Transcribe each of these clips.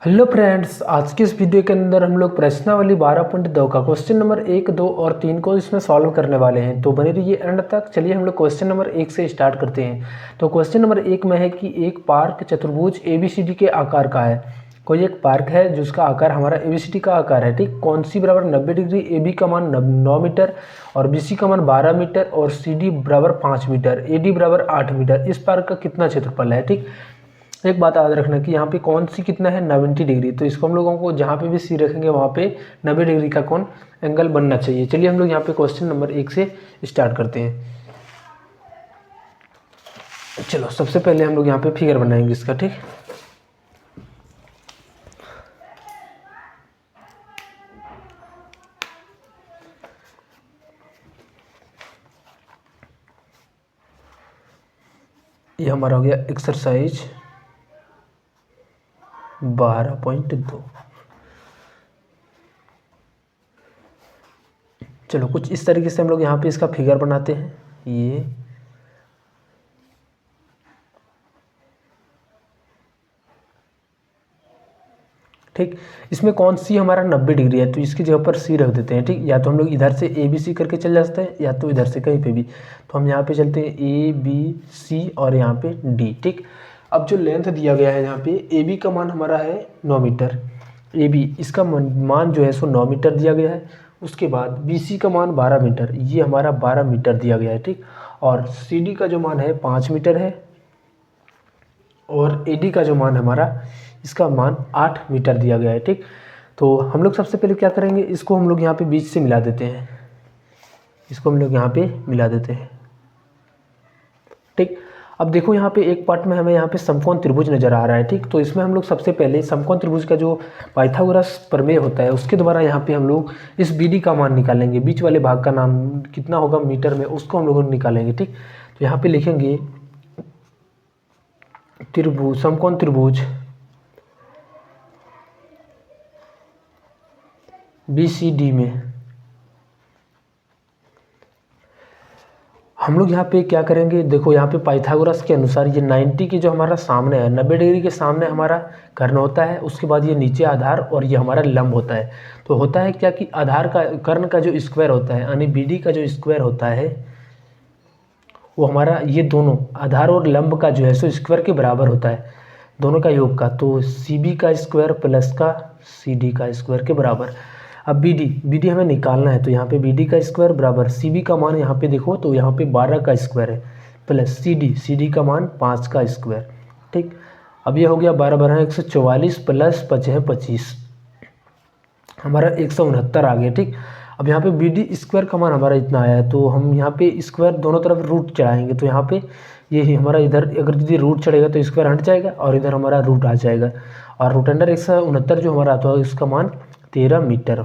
Hello friends, आज की इस वीडियो के अंदर हम लोग प्रश्नावली 12.2 का क्वेश्चन नंबर 1, 2 और 3 को इसमें सॉल्व करने वाले हैं। तो बने रहिए एंड तक। चलिए हम लोग क्वेश्चन नंबर 1 से स्टार्ट करते हैं। तो क्वेश्चन नंबर 1 में है कि एक पार्क चतुर्भुज ABCD के आकार का है। कोई एक पार्क है जिसका आकार हमारा ABCD का आकार है, ठीक। कौन सी बराबर 90 डिग्री, AB का मान 9 मीटर और BC का मान 12 मीटर और CD बराबर 5 मीटर, AD बराबर 8 मीटर। इस पार्क का कितना क्षेत्रफल है, ठीक। एक बात याद रखना कि यहाँ पे कौन सी कितना है 90 डिग्री, तो इसको हम लोगों को जहाँ पे भी सी रखेंगे वहाँ पे 90 डिग्री का कौन एंगल बनना चाहिए। चलिए हम लोग यहाँ पे क्वेश्चन नंबर 1 से स्टार्ट करते हैं। चलो सबसे पहले हम लोग यहाँ पे फिगर बनाएंगे इसका, ठीक। ये हमारा हो गया एक्सरसाइज 12.2। चलो कुछ इस तरीके से हम लोग यहाँ पे इसका फिगर बनाते हैं। ये ठीक, इसमें कौन सी हमारा 90 डिग्री है तो इसकी जगह पर सी रख देते हैं, ठीक। या तो हम लोग इधर से ABC करके चल जाते हैं या तो इधर से कहीं पे भी। तो हम यहाँ पे चलते हैं ABC और यहाँ पे D, ठीक। अब जो लेंथ दिया गया है यहाँ पे AB का मान हमारा है 9 मीटर। AB इसका मान जो है सो 9 मीटर दिया गया है। उसके बाद BC का मान 12 मीटर, ये हमारा 12 मीटर दिया गया है, ठीक। और CD का जो मान है 5 मीटर है और AD का जो मान हमारा इसका मान 8 मीटर दिया गया है, ठीक। तो हम लोग सबसे पहले क्या करेंगे, इसको हम लोग यहाँ पे बीच से मिला देते हैं। इसको हम लोग यहाँ पे मिला देते हैं, ठीक। अब देखो यहाँ पे एक पार्ट में हमें यहाँ पे समकोण त्रिभुज नजर आ रहा है, ठीक। तो इसमें हम लोग सबसे पहले समकोण त्रिभुज का जो पाइथागोरस प्रमेय होता है उसके द्वारा यहाँ पे हम लोग इस BD का मान निकालेंगे। बीच वाले भाग का नाम कितना होगा मीटर में, उसको हम लोग निकालेंगे, ठीक। तो यहाँ पे लिखेंगे त्रिभुज, समकोण त्रिभुज BCD में हम लोग यहाँ पे क्या करेंगे, देखो यहाँ पे पाइथागोरस के अनुसार ये 90 के जो हमारा सामने है, 90 डिग्री के सामने हमारा कर्ण होता है। उसके बाद ये नीचे आधार और ये हमारा लंब होता है। तो होता है क्या कि आधार का कर्ण का जो स्क्वायर होता है यानी BD का जो स्क्वायर होता है वो हमारा ये दोनों आधार और लंब का जो है सो स्क्वायर के बराबर होता है, दोनों का योग का। तो CB का स्क्वायर प्लस का CD का स्क्वायर के बराबर। अब BD हमें निकालना है, तो यहाँ पे BD का स्क्वायर बराबर CB का मान यहाँ पे देखो तो यहाँ पे 12 का स्क्वायर है प्लस CD का मान 5 का स्क्वायर, ठीक। अब ये हो गया 12 12 144 प्लस 5 है 25, हमारा 169 आ गया, ठीक। अब यहाँ पे BD स्क्वायर का मान हमारा इतना आया है, तो हम यहाँ पे स्क्वायर दोनों तरफ रूट चढ़ाएंगे। तो यहाँ पे ये हमारा इधर अगर यदि रूट चढ़ेगा तो स्क्वायर हट जाएगा और इधर हमारा रूट आ जाएगा और रूट अंडर 169 जो हमारा आता है इसका मान 13 मीटर,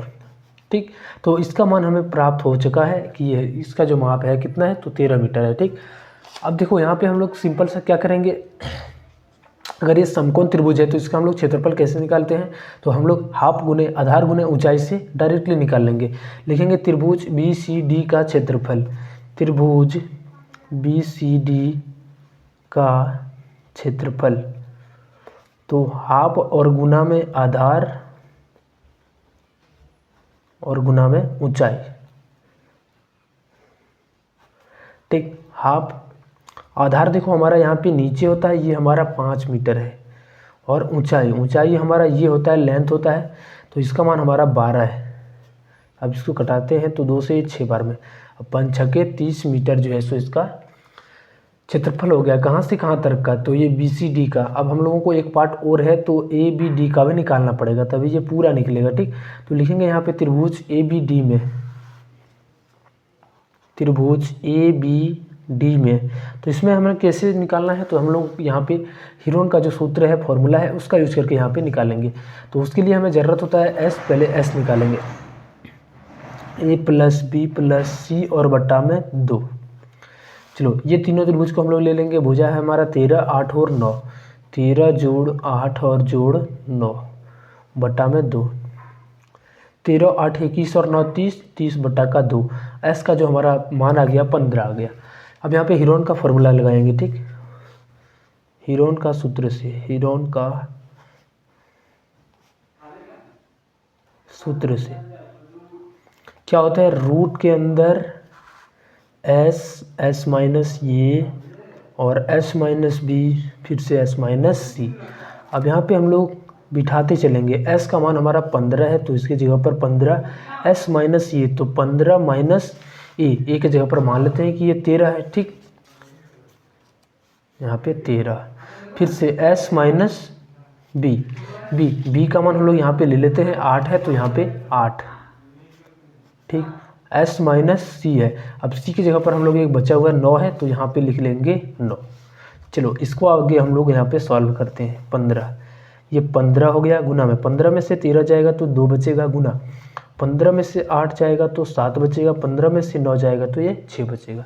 ठीक। तो इसका मान हमें प्राप्त हो चुका है कि ये इसका जो माप है कितना है तो 13 मीटर है, ठीक। अब देखो यहाँ पे हम लोग सिंपल सा क्या करेंगे, अगर ये समकोण त्रिभुज है तो इसका हम लोग क्षेत्रफल कैसे निकालते हैं, तो हम लोग हाफ गुने आधार गुने ऊंचाई से डायरेक्टली निकाल लेंगे। लिखेंगे त्रिभुज BCD का क्षेत्रफल, त्रिभुज BCD का क्षेत्रफल, तो हाफ और गुना में आधार और गुना में ऊंचाई, ठीक। हाफ आधार देखो हमारा यहाँ पे नीचे होता है, ये हमारा 5 मीटर है और ऊंचाई हमारा ये होता है, लेंथ होता है, तो इसका मान हमारा 12 है। अब इसको कटाते हैं तो 2 से 6 बार में, अब 5 छके 30 मीटर जो है सो इसका क्षेत्रफल हो गया। कहाँ से कहाँ तक का, तो ये BCD का। अब हम लोगों को एक पार्ट और है तो ABD का भी निकालना पड़ेगा तभी ये पूरा निकलेगा, ठीक। तो लिखेंगे यहाँ पे त्रिभुज ABD में, त्रिभुज ABD में, तो इसमें हमें कैसे निकालना है, तो हम लोग यहाँ पे हीरोन का जो सूत्र है फॉर्मूला है उसका यूज करके यहाँ पे निकालेंगे। तो उसके लिए हमें ज़रूरत होता है S, पहले S निकालेंगे, A plus B plus C और बट्टा में 2। चलो ये तीनों त्रिभुज को हम लोग ले लेंगे। भुजा है हमारा 13, 8 और 9, 13 जोड़ 8 और जोड़ 9 बट्टा में 2, 13 8 21 और 9 30, 30 बट्टा का 2। S का जो हमारा मान आ गया 15 आ गया। अब यहाँ पे हीरोन का फॉर्मूला लगाएंगे, ठीक। हीरोन का सूत्र से, हीरोन का सूत्र से क्या होता है, रूट के अंदर एस माइनस ये और एस माइनस बी फिर से एस माइनस सी। अब यहाँ पे हम लोग बिठाते चलेंगे, एस का मान हमारा 15 है तो इसकी जगह पर 15, एस माइनस ये तो 15 माइनस ए की जगह पर मान लेते हैं कि ये 13 है। ठीक, यहाँ पे 13, फिर से एस माइनस बी का मान हम लोग यहाँ पे ले लेते हैं 8 है तो यहाँ पे 8। ठीक, एस माइनस सी है, अब सी की जगह पर हम लोग एक बचा हुआ 9 है तो यहाँ पे लिख लेंगे 9। चलो इसको आगे हम लोग यहाँ पे सॉल्व करते हैं। 15, ये 15 हो गया गुना में, 15 में से 13 जाएगा तो 2 बचेगा गुना, 15 में से 8 जाएगा तो 7 बचेगा, 15 में से 9 जाएगा तो ये 6 बचेगा।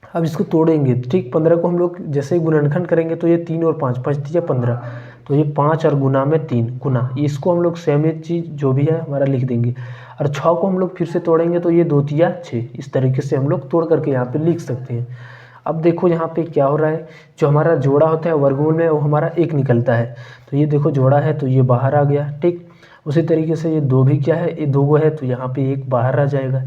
अब इसको तोड़ेंगे। ठीक, 15 को हम लोग जैसे ही गुणनखंड करेंगे तो ये 3 और 5, 5 3 15, तो ये 5 और गुना में 3 गुना, इसको हम लोग सेम चीज़ जो भी है हमारा लिख देंगे। और 6 को हम लोग फिर से तोड़ेंगे तो ये 2 3 6, इस तरीके से हम लोग तोड़ करके यहाँ पे लिख सकते हैं। अब देखो यहाँ पे क्या हो रहा है, जो हमारा जोड़ा होता है वर्गमूल में वो हमारा 1 निकलता है, तो ये देखो जोड़ा है तो ये बाहर आ गया। ठीक, उसी तरीके से ये 2 भी क्या है, ये 2 है तो यहाँ पे 1 बाहर आ जाएगा।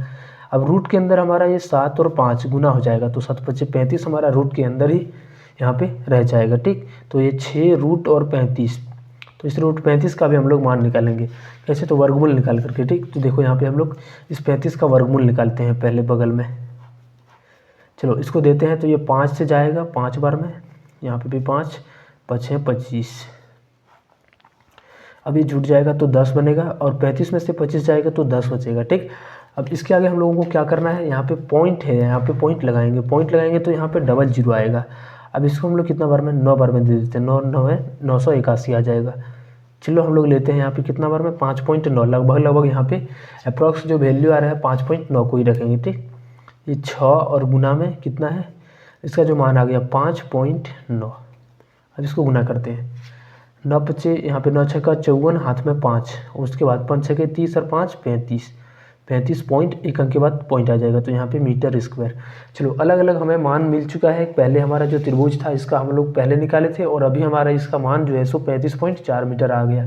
अब रूट के अंदर हमारा ये 7 और 5 गुना हो जाएगा तो 7 5 35 हमारा रूट के अंदर ही यहाँ पे रह जाएगा। ठीक, तो ये 6 रूट और 35, तो इस रूट 35 का भी हम लोग मान निकालेंगे। कैसे, तो वर्गमूल निकाल करके। ठीक, तो देखो यहाँ पे हम लोग इस 35 का वर्गमूल निकालते हैं पहले बगल में। चलो इसको देते हैं तो ये 5 से जाएगा 5 बार में, यहाँ पे भी 5 5 है 25, अब ये जुट जाएगा तो 10 बनेगा और 35 में से 25 जाएगा तो 10 बचेगा। ठीक, अब इसके आगे हम लोगों को क्या करना है, यहाँ पे पॉइंट है, यहाँ पे पॉइंट लगाएंगे तो यहाँ पे डबल जीरो आएगा। अब इसको हम लोग कितना बार में, 9 बार में दे देते हैं, 9 9 है 981 आ जाएगा। चलो हम लोग लेते हैं यहाँ पे कितना बार में, 5.9, लगभग यहाँ पे अप्रॉक्स जो वैल्यू आ रहा है 5.9 को ही रखेंगे। ठीक, ये 6 और गुना में कितना है, इसका जो मान आ गया 5.9। अब इसको गुना करते हैं, 9 बचे यहाँ पे, 9 6 54, हाथ में 5, उसके बाद 5 6 30 और 5 35 पॉइंट, एक अंक के बाद पॉइंट आ जाएगा तो यहाँ पे मीटर स्क्वायर। चलो अलग अलग हमें मान मिल चुका है। पहले हमारा जो त्रिभुज था इसका हम लोग पहले निकाले थे और अभी हमारा इसका मान जो है सो 35.4 मीटर आ गया।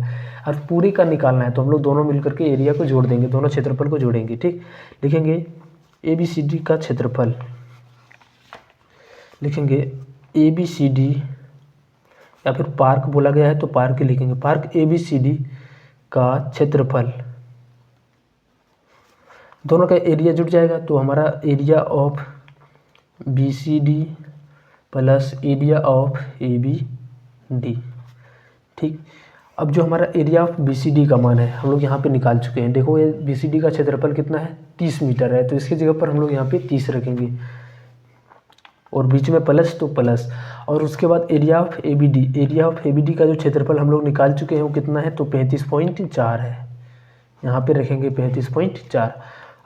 और पूरे का निकालना है तो हम लोग दोनों मिलकर के एरिया को जोड़ देंगे, दोनों क्षेत्रफल को जोड़ेंगे। ठीक, लिखेंगे ABCD का क्षेत्रफल, लिखेंगे ABCD, या फिर पार्क बोला गया है तो पार्क ही लिखेंगे, पार्क ABCD का क्षेत्रफल, दोनों का एरिया जुट जाएगा तो हमारा area of BCD plus area of ABD। ठीक, अब जो हमारा एरिया ऑफ BCD का मान है हम लोग यहाँ पे निकाल चुके हैं। देखो ये BCD का क्षेत्रफल कितना है, 30 मीटर है, तो इसकी जगह पर हम लोग यहाँ पे 30 रखेंगे और बीच में प्लस तो प्लस, और उसके बाद एरिया ऑफ ABD का जो क्षेत्रफल हम लोग निकाल चुके हैं वो कितना है, तो 35.4 है, यहाँ पे रखेंगे 35.4।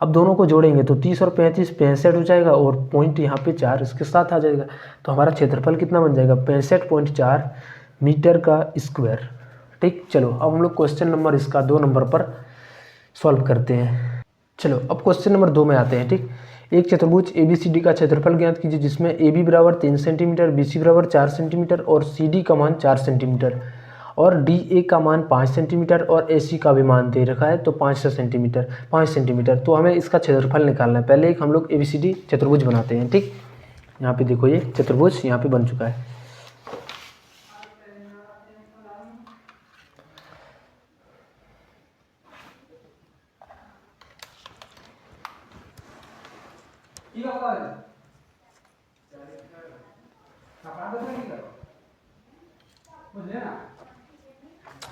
अब दोनों को जोड़ेंगे तो 30 और 35 65 हो जाएगा और पॉइंट यहाँ पे 4 इसके साथ आ जाएगा, तो हमारा क्षेत्रफल कितना बन जाएगा, 65.4 मीटर का स्क्वायर। ठीक, चलो अब हम लोग क्वेश्चन नंबर इसका 2 नंबर पर सॉल्व करते हैं। चलो अब क्वेश्चन नंबर 2 में आते हैं। ठीक, एक चतुर्भुज ABCD का क्षेत्रफल ज्ञात कीजिए जिसमें AB बराबर 3 सेंटीमीटर, BC बराबर 4 सेंटीमीटर और CD का मान 4 सेंटीमीटर और DA का मान 5 सेंटीमीटर और AC का भी मान दे रखा है तो 5 सेंटीमीटर। तो हमें इसका क्षेत्रफल निकालना है। पहले एक हम लोग ABCD चतुर्भुज बनाते हैं। ठीक, यहाँ पे देखो ये चतुर्भुज यहाँ पे बन चुका है।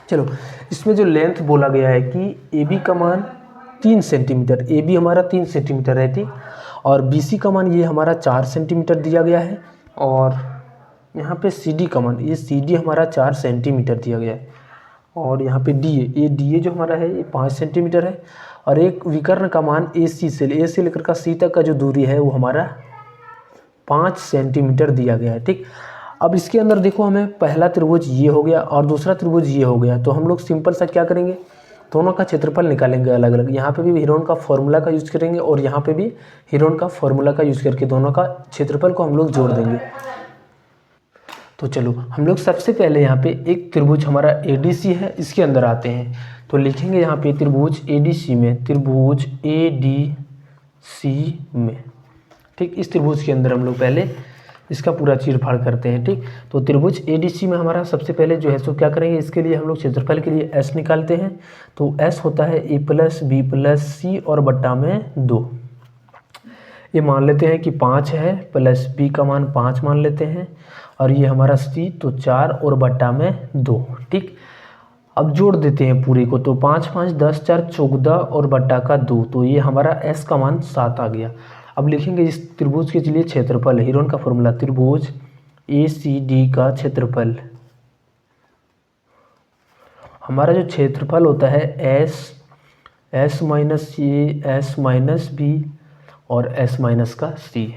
चलो इसमें जो लेंथ बोला गया है कि AB का मान 3 सेंटीमीटर, AB हमारा 3 सेंटीमीटर है। ठीक, और BC का मान ये हमारा 4 सेंटीमीटर दिया गया है और यहाँ पे CD का मान, ये CD हमारा 4 सेंटीमीटर दिया गया है और यहाँ पे DA जो हमारा है ये 5 सेंटीमीटर है और एक विकर्ण का मान A से लेकर का C तक का जो दूरी है वो हमारा 5 सेंटीमीटर दिया गया है। ठीक, अब इसके अंदर देखो हमें पहला त्रिभुज ये हो गया और दूसरा त्रिभुज ये हो गया, तो हम लोग सिंपल सा क्या करेंगे, दोनों का क्षेत्रफल निकालेंगे अलग अलग। यहाँ पे भी हीरोन का फॉर्मूला का यूज़ करेंगे और यहाँ पे भी हीरोन का फॉर्मूला का यूज़ करके दोनों का क्षेत्रफल को हम लोग जोड़ देंगे। तो चलो हम लोग सबसे पहले यहाँ पे एक त्रिभुज हमारा ADC है, इसके अंदर आते हैं। तो लिखेंगे यहाँ पे त्रिभुज ADC में, त्रिभुज ADC में, ठीक। इस त्रिभुज के अंदर हम लोग पहले इसका पूरा चीरफाड़ करते हैं, ठीक। तो त्रिभुज ADC में हमारा सबसे पहले जो है सो क्या करेंगे, इसके लिए हम लोग क्षेत्रफल के लिए S निकालते हैं। तो S होता है A + B + C और बट्टा में 2। ये मान लेते हैं कि 5 है, प्लस B का मान 5 मान लेते हैं, और ये हमारा C तो 4 और बट्टा में 2, ठीक। अब जोड़ देते हैं पूरे को, तो 5 5 10 4 14 और बट्टा का 2, तो ये हमारा S का मान 7 आ गया। अब लिखेंगे इस त्रिभुज के लिए क्षेत्रफल, हीरोन का फॉर्मूला, त्रिभुज ACD का क्षेत्रफल। हमारा जो क्षेत्रफल होता है S minus A, S minus B और S माइनस का C।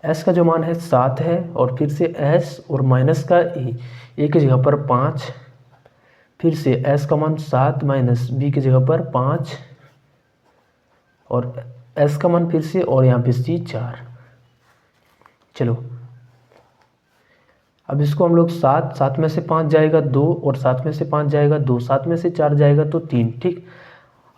S का जो मान है 7 है, और फिर से S और माइनस का A की जगह पर 5, फिर से S का मान 7 माइनस B की जगह पर 5, और S का मान फिर से, और यहाँ पे C 4। चलो अब इसको हम लोग 7 में से 5 जाएगा 2, और 7 में से 5 जाएगा 2, 7 में से 4 जाएगा तो 3, ठीक।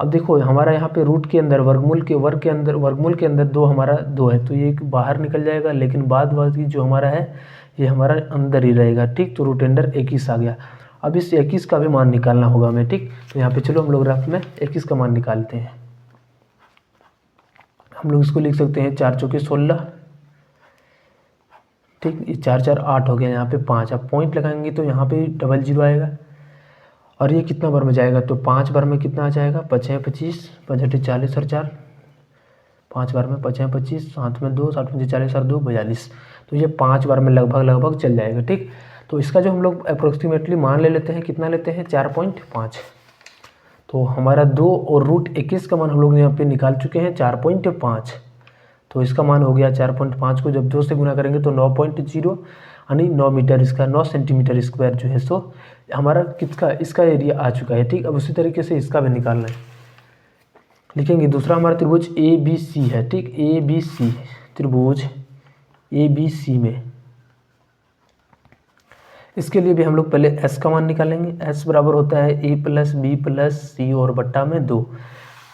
अब देखो हमारा यहाँ पे रूट के अंदर वर्गमूल के अंदर 2 हमारा 2 है, तो ये बाहर निकल जाएगा, लेकिन बाद बाकी जो हमारा है ये हमारा अंदर ही रहेगा, ठीक। तो रूट अंडर 21 आ गया। अब इस 21 का भी मान निकालना होगा हमें, ठीक। तो यहाँ पे चलो हम लोग रफ में 21 का मान निकालते हैं। हम लोग इसको लिख सकते हैं 4 चौके 16, ठीक। ये 4 4 8 हो गया, यहाँ पे 5। अब पॉइंट लगाएंगे तो यहाँ पे 00 आएगा, और ये कितना बार में जाएगा, तो 5 बार में कितना आ जाएगा, 5 है 25, 5 अठे 40 और 4, 5 बार में 5 है 25, 7 में 2, 7 में 40 और 2 42। तो ये 5 बार में लगभग चल जाएगा, ठीक। तो इसका जो हम लोग अप्रोक्सीमेटली मान ले लेते हैं, कितना लेते हैं, 4.5। तो हमारा 2 और रूट 21 का मान हम लोग यहाँ पे निकाल चुके हैं 4.5। तो इसका मान हो गया 4.5 को जब 2 से गुना करेंगे तो 9.0, यानी 9 मीटर, इसका 9 सेंटीमीटर स्क्वायर जो है सो हमारा इसका एरिया आ चुका है, ठीक। अब उसी तरीके से इसका भी निकालना है। लिखेंगे दूसरा हमारा त्रिभुज ABC है, ठीक। ABC, त्रिभुज ABC में, इसके लिए भी हम लोग पहले S का मान निकालेंगे। S बराबर होता है A + B + C और बट्टा में 2।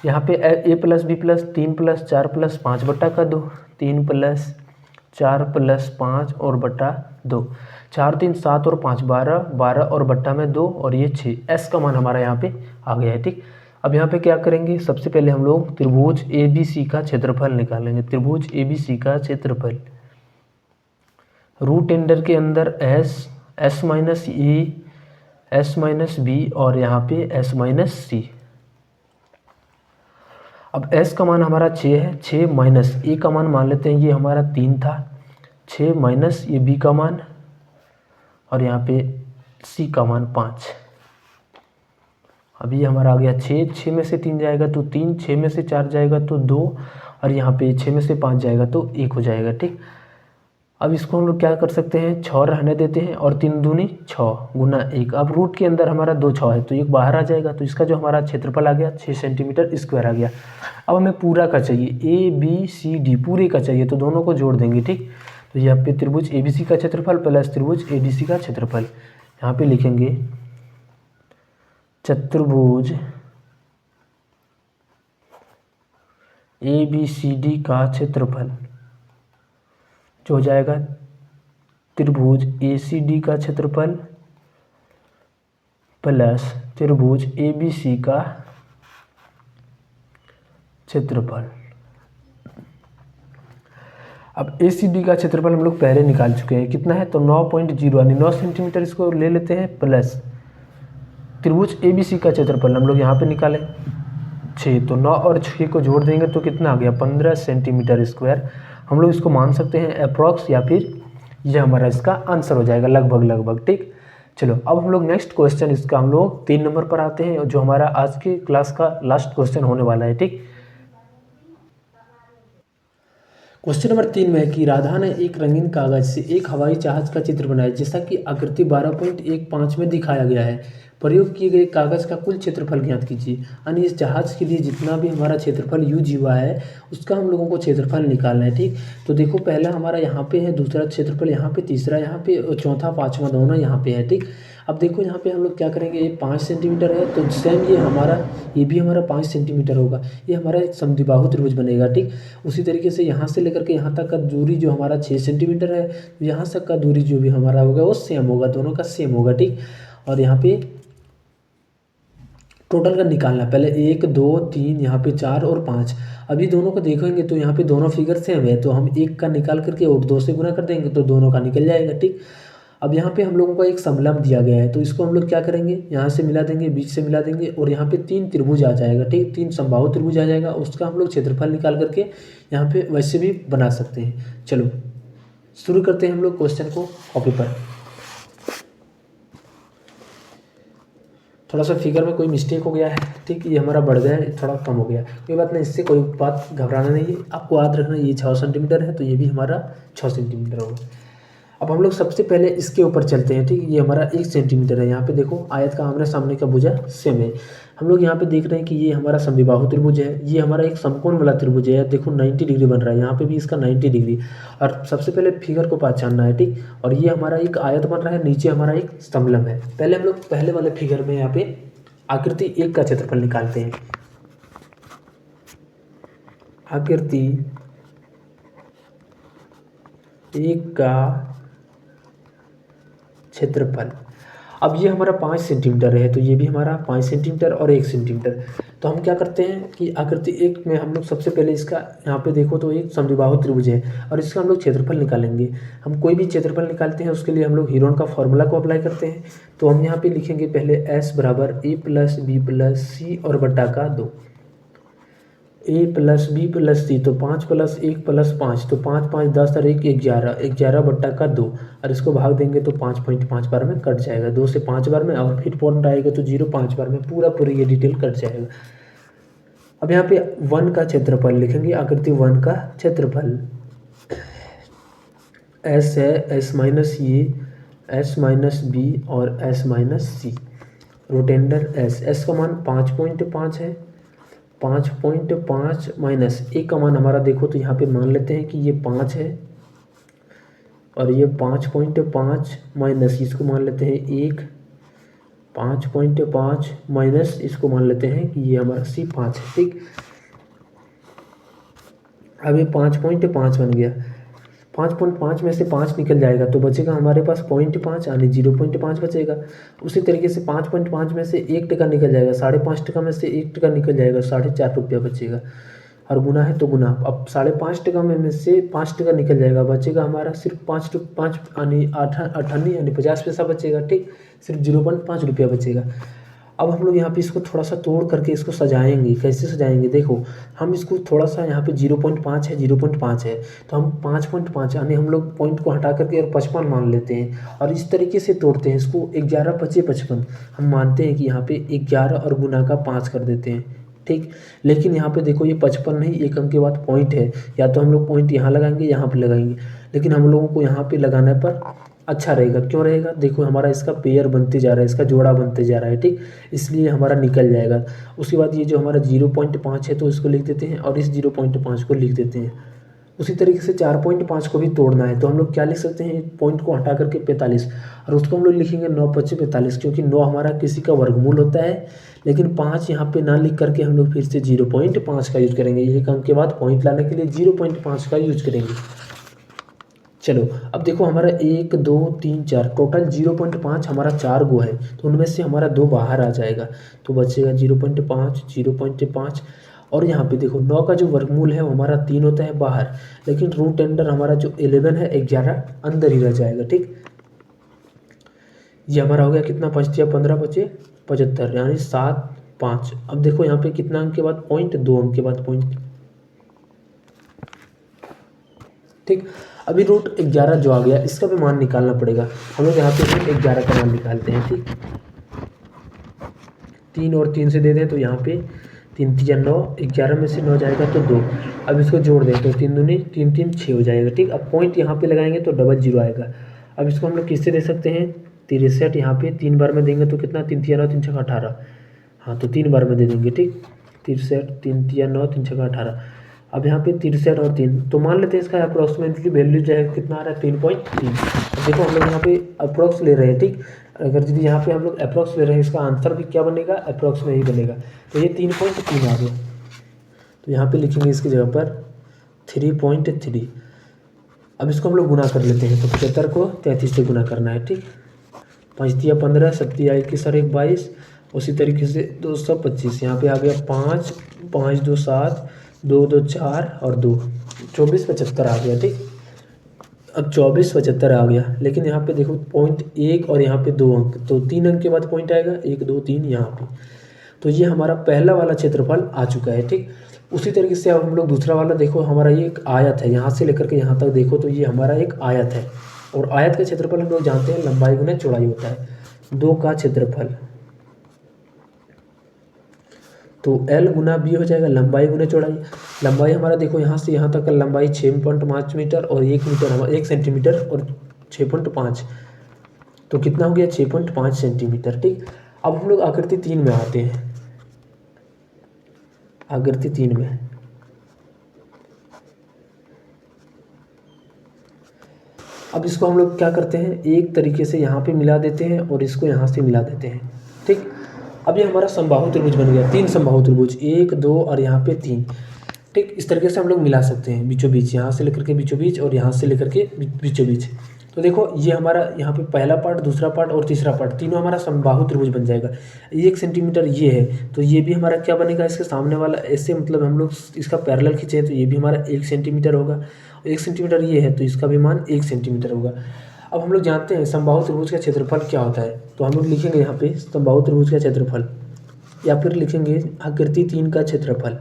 यहाँ पे A + B + 3 + 4 + 5 बट्टा का 2, 3 + 4 + 5 और बट्टा 2, 4 3 7 और 5 12, 12 और बट्टा में 2, और ये 6। S का मान हमारा यहाँ पे आ गया है, ठीक। अब यहाँ पे क्या करेंगे, सबसे पहले हम लोग त्रिभुज ABC का क्षेत्रफल निकालेंगे। त्रिभुज ABC का क्षेत्रफल, रूट अंडर के अंदर S minus A, S minus B और यहाँ पे S माइनस C। अब S का मान हमारा 6 है, 6 माइनस A का मान लेते हैं, ये हमारा 3 था, 6 माइनस ये B का मान, और यहाँ पे C का मान 5। अभी हमारा आ गया 6, 6 में से 3 जाएगा तो 3, 6 में से 4 जाएगा तो 2, और यहाँ पे 6 में से 5 जाएगा तो 1 हो जाएगा, ठीक। अब इसको हम लोग क्या कर सकते हैं, 6 रहने देते हैं, और 3 दूनी 6 गुना 1। अब रूट के अंदर हमारा 2 6 है, तो 1 बाहर आ जाएगा, तो इसका जो हमारा क्षेत्रफल आ गया 6 सेंटीमीटर स्क्वायर आ गया। अब हमें पूरा का चाहिए, ABCD पूरे का चाहिए, तो दोनों को जोड़ देंगे, ठीक। तो यहाँ पे त्रिभुज ABC का क्षेत्रफल प्लस त्रिभुज ADC का क्षेत्रफल, यहाँ पे लिखेंगे चतुर्भुज ABCD का क्षेत्रफल, जो हो जाएगा त्रिभुज ACD का क्षेत्रफल प्लस त्रिभुज ABC का क्षेत्रफल। अब ACD का क्षेत्रफल हम लोग पहले निकाल चुके हैं, कितना है, तो 9.0 यानी 9 सेंटीमीटर, इसको ले लेते हैं, प्लस त्रिभुज ABC का क्षेत्रफल हम लोग यहाँ पे निकालें 6, तो 9 और 6 को जोड़ देंगे तो कितना आ गया, 15 सेंटीमीटर स्क्वायर। हम लोग इसको मान सकते हैं अप्रॉक्स, या फिर ये हमारा इसका आंसर हो जाएगा लगभग, ठीक। चलो अब हम लोग नेक्स्ट क्वेश्चन, इसका हम लोग 3 नंबर पर आते हैं, जो हमारा आज की क्लास का लास्ट क्वेश्चन होने वाला है, ठीक। क्वेश्चन नंबर 3 में है कि राधा ने एक रंगीन कागज से एक हवाई जहाज का चित्र बनाया, जैसा कि आकृति 12.15 में दिखाया गया है। प्रयोग किए गए कागज़ का कुल क्षेत्रफल ज्ञात कीजिए। यानी इस जहाज़ के लिए जितना भी हमारा क्षेत्रफल यूज हुआ है उसका हम लोगों को क्षेत्रफल निकालना है। ठीक, तो देखो पहला हमारा यहाँ पे है, दूसरा क्षेत्रफल यहाँ पे, तीसरा यहाँ पे और चौथा पाँचवा दोनों यहाँ पे है। ठीक, अब देखो यहाँ पे हम लोग क्या करेंगे, ये 5 सेंटीमीटर है तो सेम ये भी हमारा 5 सेंटीमीटर होगा। ये हमारा एक समद्विबाहु त्रिभुज बनेगा। ठीक, उसी तरीके से यहाँ से लेकर के यहाँ तक का दूरी जो हमारा 6 सेंटीमीटर है, यहाँ तक का दूरी जो भी हमारा होगा वो सेम होगा, दोनों का सेम होगा। ठीक, और यहाँ पे टोटल का निकालना, पहले 1 2 3 यहाँ पे 4 और 5। अभी दोनों को देखेंगे तो यहाँ पे दोनों फिगर सेम है, तो हम 1 का निकाल करके और 2 से गुना कर देंगे तो दोनों का निकल जाएगा। ठीक, अब यहाँ पे हम लोगों को एक समलंब दिया गया है तो इसको हम लोग क्या करेंगे, यहाँ से मिला देंगे, बीच से मिला देंगे और यहाँ पे 3 त्रिभुज आ जाएगा। ठीक, 3 समबाहु त्रिभुज आ जाएगा, उसका हम लोग क्षेत्रफल निकाल करके यहाँ पे वैसे भी बना सकते हैं। चलो शुरू करते हैं हम लोग क्वेश्चन को कॉपी पर। थोड़ा सा फिगर में कोई मिस्टेक हो गया है। ठीक, ये हमारा बढ़ गया है, थोड़ा कम हो गया, कोई बात नहीं, इससे कोई बात घबराना नहीं है। आपको याद रखना ये 6 सेंटीमीटर है तो ये भी हमारा 6 सेंटीमीटर होगा। अब हम लोग सबसे पहले इसके ऊपर चलते हैं। ठीक, ये हमारा 1 सेंटीमीटर है। यहाँ पे देखो आयत का आमने सामने का भुजा सेम है। हम लोग यहाँ पे देख रहे हैं कि ये हमारा समद्विबाहु त्रिभुज है, ये हमारा एक समकोण वाला त्रिभुज है। देखो 90 डिग्री बन रहा है, यहाँ पे भी इसका 90 डिग्री। और सबसे पहले फिगर को पहचानना है। ठीक, और ये हमारा एक आयत बन रहा है, नीचे हमारा एक समलंब है। पहले हम लोग पहले वाले फिगर में यहाँ पे आकृति 1 का क्षेत्रफल निकालते हैं। आकृति 1 का क्षेत्रफल, अब ये हमारा 5 सेंटीमीटर है तो ये भी हमारा 5 सेंटीमीटर और 1 सेंटीमीटर। तो हम क्या करते हैं कि आकृति 1 में हम लोग सबसे पहले इसका यहाँ पे देखो तो एक समद्विबाहु त्रिभुज है और इसका हम लोग क्षेत्रफल निकालेंगे। हम कोई भी क्षेत्रफल निकालते हैं उसके लिए हम लोग हीरोन का फॉर्मूला को अप्लाई करते हैं। तो हम यहाँ पे लिखेंगे पहले S बराबर A plus B plus C और बटा का 2, A plus B plus C तो 5 प्लस 1 प्लस 5 तो 5 5 10 और 1 11, 11 बट्टा का 2 और इसको भाग देंगे तो 5.5 बार में कट जाएगा, 2 से 5 बार में और फिर पॉइंट आएगा तो 0.5 बार में पूरी ये डिटेल कट जाएगा। अब यहाँ पे 1 का क्षेत्रफल लिखेंगे, आकृति 1 का क्षेत्रफल S है, S माइनस ये, S माइनस बी और S माइनस सी, रोटेंडर S का मान 5.5 है, 5.5 माइनस A का मान हमारा देखो तो यहाँ पे मान लेते हैं कि ये 5 है और ये 5.5 माइनस इसको मान लेते हैं 1, 5.5 माइनस इसको मान लेते हैं कि ये हमारा C 5 है। ठीक, अब ये 5.5 बन गया, 5.5 में से 5 निकल जाएगा तो बचेगा हमारे पास 0.5 यानी 0.5 बचेगा। उसी तरीके से 5.5 में से 1 टका निकल जाएगा, 5.5 टका में से 1 टका निकल जाएगा, 4.5 रुपया बचेगा। और गुना है तो गुना, अब 5.5 टका में से 5 टका निकल जाएगा, बचेगा हमारा सिर्फ 5 यानी 8 यानी 50 पैसा बचेगा। ठीक, सिर्फ 0.5 रुपया बचेगा। अब हम लोग यहाँ पे इसको थोड़ा सा तोड़ करके इसको सजाएंगे। कैसे सजाएंगे, देखो हम इसको थोड़ा सा यहाँ पे 0.5 है, 0.5 है तो हम 5.5 यानी हम लोग पॉइंट को हटा करके और 55 मान लेते हैं और इस तरीके से तोड़ते हैं इसको। 11 5 55 हम मानते हैं कि यहाँ पे 11 और गुना का 5 कर देते हैं। ठीक, लेकिन यहाँ पे देखो ये 55 नहीं, एक अंक के बाद पॉइंट है, या तो हम लोग पॉइंट यहाँ लगाएंगे यहाँ पे लगाएंगे, लेकिन हम लोगों को यहाँ पे लगाने पर अच्छा रहेगा। क्यों रहेगा, देखो हमारा इसका पेयर बनते जा रहा है, इसका जोड़ा बनते जा रहा है। ठीक, इसलिए हमारा निकल जाएगा। उसके बाद ये जो हमारा 0.5 है तो इसको लिख देते हैं और इस 0.5 को लिख देते हैं। उसी तरीके से 4.5 को भी तोड़ना है तो हम लोग क्या लिख सकते हैं, पॉइंट को हटा करके 45 और उसको हम लोग लिखेंगे 9 5 45, क्योंकि 9 हमारा किसी का वर्गमूल होता है, लेकिन 5 यहाँ पे ना लिख करके हम लोग फिर से 0.5 का यूज करेंगे। एक अंक के बाद पॉइंट लाने के लिए 0.5 का यूज करेंगे। चलो अब देखो हमारा 1 2 3 4 टोटल 0.5 हमारा 4 गो है तो उनमें से हमारा 2 बाहर आ जाएगा तो बचेगा 0.5 0.5। और यहाँ पे देखो 9 का जो वर्गमूल है वो हमारा 3 होता है बाहर, लेकिन रूट अंडर हमारा जो 11 है 11 अंदर ही रह जाएगा। ठीक, ये हमारा हो गया कितना, 5 या 15 बचे 75 यानी 7 5। अब देखो यहाँ पे कितना अंक के बाद पॉइंट, 2 अंक के बाद पॉइंट। ठीक, अभी रूट 11 जो आ गया इसका भी मान निकालना पड़ेगा। हम लोग यहाँ पे रूट 11 का मान निकालते हैं। ठीक, 3 और 3 से दे दें तो यहाँ पे 3 3 9, 11 में से 9 जाएगा तो 2। अब इसको जोड़ दें तो 3 दूनी 3 3 6 हो जाएगा। ठीक, अब पॉइंट यहाँ पे लगाएंगे तो 00 आएगा। अब इसको हम लोग किससे दे सकते हैं, 63 यहाँ पे 3 बार में देंगे तो कितना, 3 तिया 9 3 छक्का 18। हाँ तो 3 बार में दे देंगे, ठीक। 63 3 तिया 9 3 छक्का 18। अब यहाँ पे 63 और 3, तो मान लेते हैं इसका अप्रोक्सीमेटली वैल्यू जो है कितना आ रहा है, 3.3। अब देखो हम लोग यहाँ पे अप्रोक्स ले रहे हैं, ठीक। अगर यदि यहाँ पे हम लोग अप्रोक्स ले रहे हैं, इसका आंसर भी क्या बनेगा, अप्रोक्स में ही बनेगा। तो ये 3.3 आ गया। तो यहाँ पे लिखेंगे इसकी जगह पर 3.3। अब इसको हम लोग गुना कर लेते हैं। तो 75 को 33 से गुना करना है, ठीक। 5 तिया 15, 7 तिया 21 और 1 22। उसी तरीके से 225 यहाँ पे आ गया 5, 5 2 7, 2 2 4 और 2 24 75 आ गया, ठीक। अब 24 75 आ गया, लेकिन यहाँ पे देखो पॉइंट 1 और यहाँ पे 2 अंक, तो 3 अंक के बाद पॉइंट आएगा 1 2 3 यहाँ पे। तो ये हमारा पहला वाला क्षेत्रफल आ चुका है, ठीक। उसी तरीके से अब हम लोग दूसरा वाला देखो, हमारा ये एक आयत है, यहाँ से लेकर के यहाँ तक देखो तो ये हमारा एक आयत है। और आयत का क्षेत्रफल हम लोग जानते हैं लंबाई गुना चौड़ाई होता है। 2 का क्षेत्रफल तो L गुना B हो जाएगा, लंबाई गुना चौड़ाई। लंबाई हमारा देखो यहाँ से यहाँ तक का लंबाई 6.5 मीटर और 1 मीटर हमारा 1 सेंटीमीटर और 6.5, तो कितना हो गया 6.5 सेंटीमीटर, ठीक। अब हम लोग आकृति 3 में आते हैं। आकृति 3 में अब इसको हम लोग क्या करते हैं, एक तरीके से यहाँ पे मिला देते हैं और इसको यहाँ से मिला देते हैं, ठीक। अब ये हमारा समबाहु त्रिभुज बन गया, 3 समबाहु त्रिभुज, 1 2 और यहाँ पे 3, ठीक। इस तरीके से हम लोग मिला सकते हैं बीचों बीच, यहाँ से लेकर के बीचों बीच और यहाँ से लेकर के बीचों बीच। तो देखो ये हमारा यहाँ पे पहला पार्ट, दूसरा पार्ट और तीसरा पार्ट, तीनों हमारा समबाहु त्रिभुज बन जाएगा। 1 सेंटीमीटर ये है, तो ये भी हमारा क्या बनेगा, इसके सामने वाला ऐसे, मतलब हम लोग इसका पैरेलल खींचे तो ये भी हमारा 1 सेंटीमीटर होगा। 1 सेंटीमीटर ये है तो इसका भी मान 1 सेंटीमीटर होगा। अब हम लोग जानते हैं समबाहु त्रिभुज का क्षेत्रफल क्या होता है, तो हम लोग लिखेंगे यहाँ पे समबाहु त्रिभुज का क्षेत्रफल, या फिर लिखेंगे आकृति 3 का क्षेत्रफल।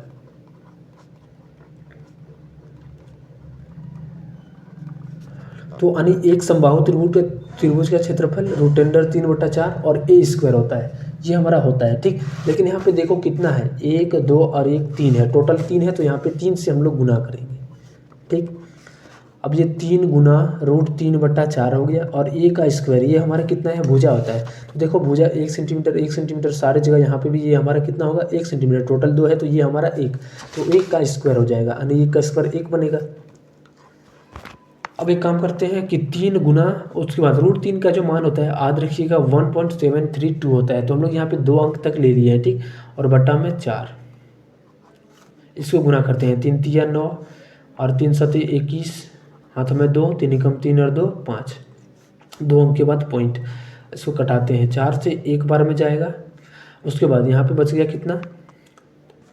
तो यानी एक समबाहु त्रिभुज का क्षेत्रफल √3 3/4 और a² होता है, ये हमारा होता है, ठीक। लेकिन यहाँ पे देखो कितना है, 1 2 और 1 3 है, टोटल 3 है, तो यहाँ पे 3 से हम लोग गुना करेंगे, ठीक। अब ये 3 गुना √3/4 हो गया और a का स्क्वायर, ये हमारा कितना है, भुजा होता है। तो देखो भुजा 1 सेंटीमीटर 1 सेंटीमीटर सारी जगह, यहाँ पे भी ये हमारा कितना होगा 1 सेंटीमीटर, टोटल 2 है तो ये हमारा 1, तो 1 का स्क्वायर हो जाएगा, यानी 1 का स्क्वायर 1 बनेगा। अब एक काम करते हैं कि 3 गुना, उसके बाद √3 का जो मान होता है याद रखिएगा 1.732 होता है, तो हम लोग यहाँ पे 2 अंक तक ले लिए हैं, ठीक। और बटा में 4, इसको गुना करते हैं, 3 तिया 9 और 3 7 21, हाथ में 2, 3 एकम 3 और 2 5, 2 अंक के बाद पॉइंट, इसको कटाते हैं, 4 से 1 बार में जाएगा। उसके बाद यहाँ पे बच गया कितना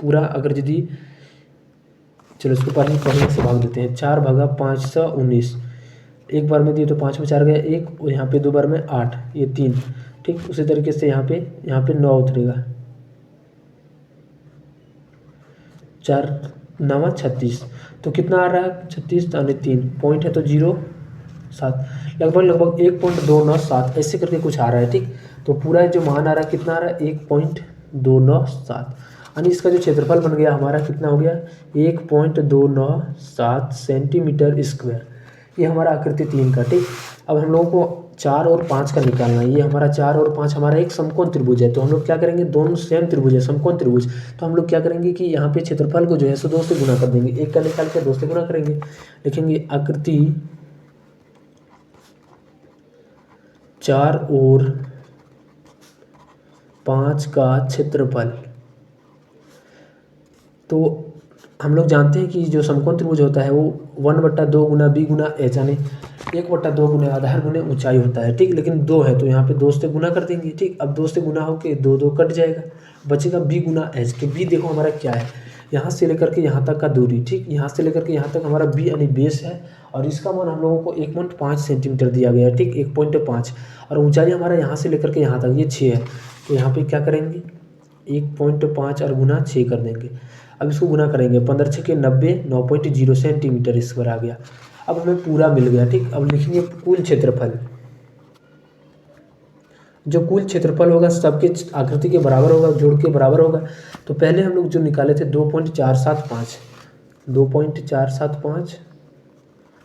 पूरा, अगर यदि चलो इसको पहले से भाग देते हैं, 4 भागा 519, 1 बार में दिए तो 5 में 4 गया 1, और यहाँ पे 2 बार में 8, ये 3, ठीक। उसी तरीके से यहाँ पे 9 उतरेगा, 4 9 36, तो कितना आ रहा है 36 यानी 3 पॉइंट है तो 0.7, लगभग 1.297 ऐसे करके कुछ आ रहा है, ठीक। तो पूरा जो मान आ रहा है कितना आ रहा है 1.297, यानी इसका जो क्षेत्रफल बन गया हमारा कितना हो गया 1.297 सेंटीमीटर स्क्वायर, ये हमारा आकृति 3 का, ठीक। अब हम लोगों को 4 और 5 का निकालना है, ये हमारा 4 और 5 हमारा एक समकोण त्रिभुज है, तो हम लोग क्या करेंगे, दोनों सेम त्रिभुज है समकोण त्रिभुज, तो हम लोग क्या करेंगे कि यहाँ पे क्षेत्रफल को जो है सो 2 से गुना कर देंगे, 1 का निकाल के 2 से गुना करेंगे, लिखेंगे आकृति 4 और 5 का क्षेत्रफल। तो हम लोग जानते हैं कि जो समकोण त्रिभुज होता है वो 1/2 गुना b गुना h, यानी 1/2 गुना आधार गुना ऊंचाई होता है, ठीक। लेकिन 2 है तो यहाँ पे 2 से गुना कर देंगे, ठीक। अब 2 से गुना होकर 2 2 कट जाएगा, बचेगा b गुना h। तो b देखो हमारा क्या है, यहाँ से लेकर के यहाँ तक का दूरी, ठीक। यहाँ से लेकर के यहाँ तक हमारा b यानी बेस है, और इसका मान हम लोगों को 1.5 सेंटीमीटर दिया गया है, ठीक। 1.5, और ऊंचाई हमारा यहाँ से लेकर के यहाँ तक ये 6 है, तो यहाँ पे क्या करेंगे 1.5 और गुना 6 कर देंगे। अब इसको गुना करेंगे, 15 6 के 90, 9.0 सेंटीमीटर स्क्वायर आ गया। अब हमें पूरा मिल गया, ठीक। अब लिखेंगे कुल क्षेत्रफल, जो कुल क्षेत्रफल होगा सबके आकृति के बराबर होगा, जोड़ के बराबर होगा। तो पहले हम लोग जो निकाले थे 2.475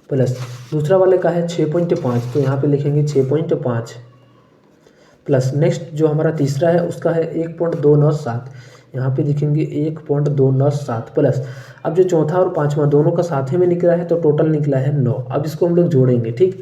प्लस दूसरा वाले का है 6.5, तो यहाँ पे लिखेंगे 6.5 प्लस नेक्स्ट जो हमारा तीसरा है उसका है 1.297, यहाँ पे लिखेंगे 1.297 प्लस। अब जो चौथा और पांचवा दोनों का साथ में निकला है तो टोटल निकला है 9। अब इसको हम लोग जोड़ेंगे, ठीक।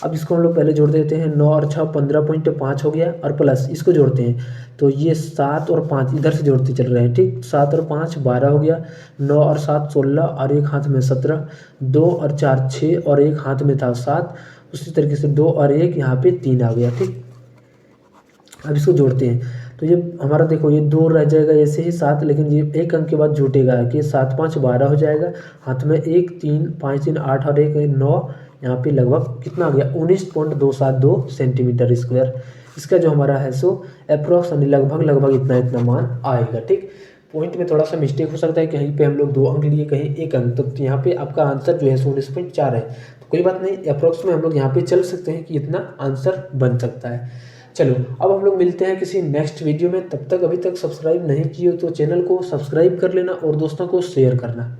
अब इसको हम लोग पहले जोड़ देते हैं, 9 और 6 15.5 हो गया, और प्लस इसको जोड़ते हैं तो ये 7 और 5 इधर से जोड़ते चल रहे हैं, ठीक। 7 और 5 12 हो गया, 9 और 7 16 और एक हाथ में 17, 2 और 4 6 और एक हाथ में था 7, उसी तरीके से 2 और 1 यहाँ पे 3 आ गया, ठीक। अब इसको जोड़ते हैं तो ये हमारा देखो ये 2 रह जाएगा ऐसे ही 7, लेकिन ये एक अंक के बाद जुटेगा कि 7 5 12 हो जाएगा, हाथ में 1 3 5 3 8 और 1 9, यहाँ पे लगभग कितना आ गया 19.272 सेंटीमीटर स्क्वायर। इसका जो हमारा है सो अप्रॉक्स लगभग इतना मान आएगा, ठीक। पॉइंट में थोड़ा सा मिस्टेक हो सकता है, कहीं पे हम लोग 2 अंक लिए कहीं 1 अंक, तो यहाँ पे आपका आंसर जो है 19.4 है, तो कोई बात नहीं, अप्रॉक्स में हम लोग यहाँ पे चल सकते हैं कि इतना आंसर बन सकता है। चलो अब हम लोग मिलते हैं किसी नेक्स्ट वीडियो में, तब तक अभी तक सब्सक्राइब नहीं किए हो तो चैनल को सब्सक्राइब कर लेना और दोस्तों को शेयर करना।